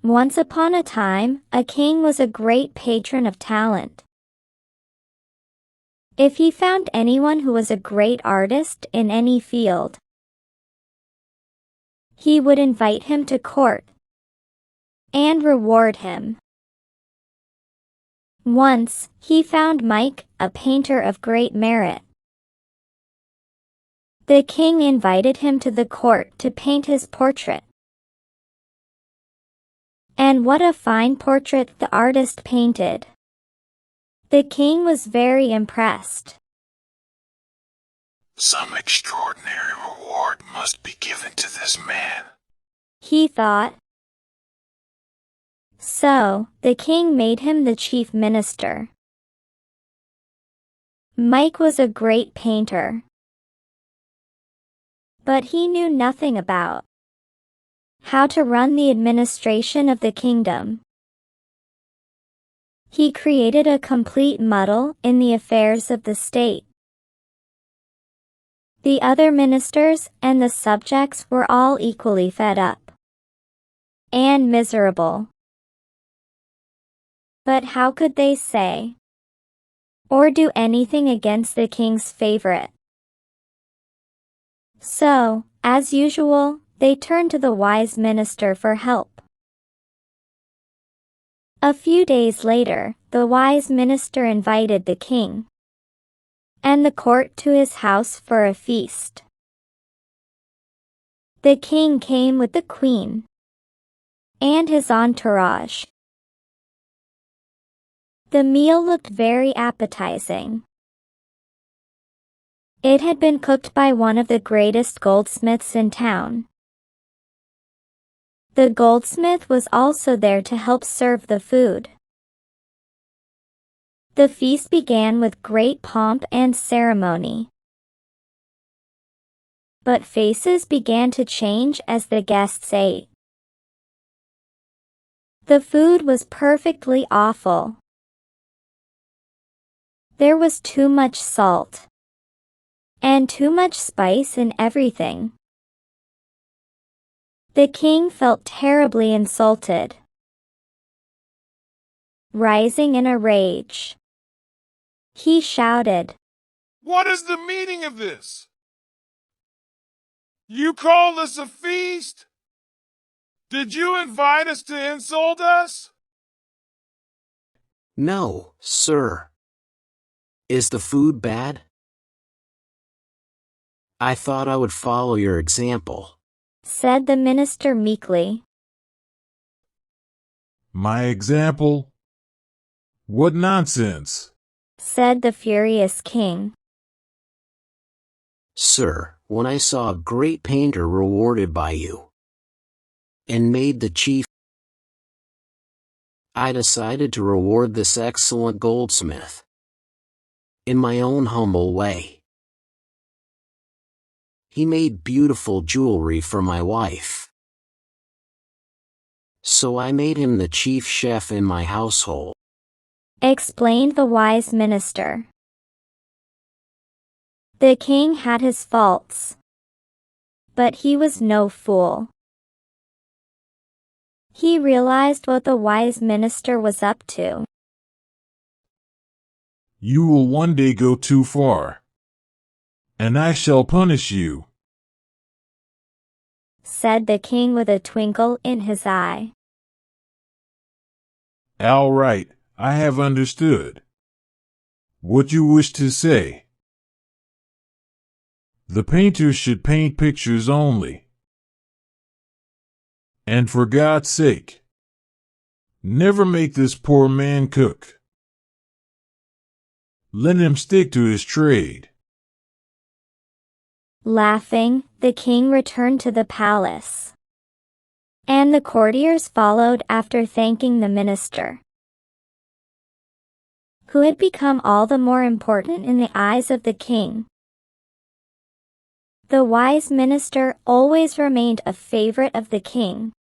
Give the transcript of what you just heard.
Once upon a time, a king was a great patron of talent. If he found anyone who was a great artist in any field, he would invite him to court and reward him. Once, he found Mike, a painter of great merit. The king invited him to the court to paint his portrait. And what a fine portrait the artist painted! The king was very impressed. Some extraordinary reward must be given to this man, he thought. So, the king made him the chief minister. Mike was a great painter, but he knew nothing about how to run the administration of the kingdom. He created a complete muddle in the affairs of the state. The other ministers and the subjects were all equally fed up and miserable. But how could they say or do anything against the king's favorite? So, as usual, they turned to the wise minister for help. A few days later, the wise minister invited the king and the court to his house for a feast. The king came with the queen and his entourage. The meal looked very appetizing. It had been cooked by one of the greatest goldsmiths in town. The goldsmith was also there to help serve the food. The feast began with great pomp and ceremony. But faces began to change as the guests ate. The food was perfectly awful. There was too much salt and too much spice in everything. The king felt terribly insulted. Rising in a rage, he shouted, "What is the meaning of this? You call this a feast? Did you invite us to insult us?" No, sir. Is the food bad? I thought I would follow your example, said the minister meekly. My example? What nonsense, said the furious king. Sir, when I saw a great painter rewarded by you and made the chief, I decided to reward this excellent goldsmith in my own humble way. He made beautiful jewelry for my wife, so I made him the chief chef in my household, explained the wise minister. The king had his faults, but he was no fool. He realized what the wise minister was up to. You will one day go too far, and I shall punish you, said the king with a twinkle in his eye. All right, I have understood what you wish to say. The painter should paint pictures only. And for God's sake, never make this poor man cook. Let him stick to his trade. Laughing, the king returned to the palace, and the courtiers followed after thanking the minister, who had become all the more important in the eyes of the king. The wise minister always remained a favorite of the king.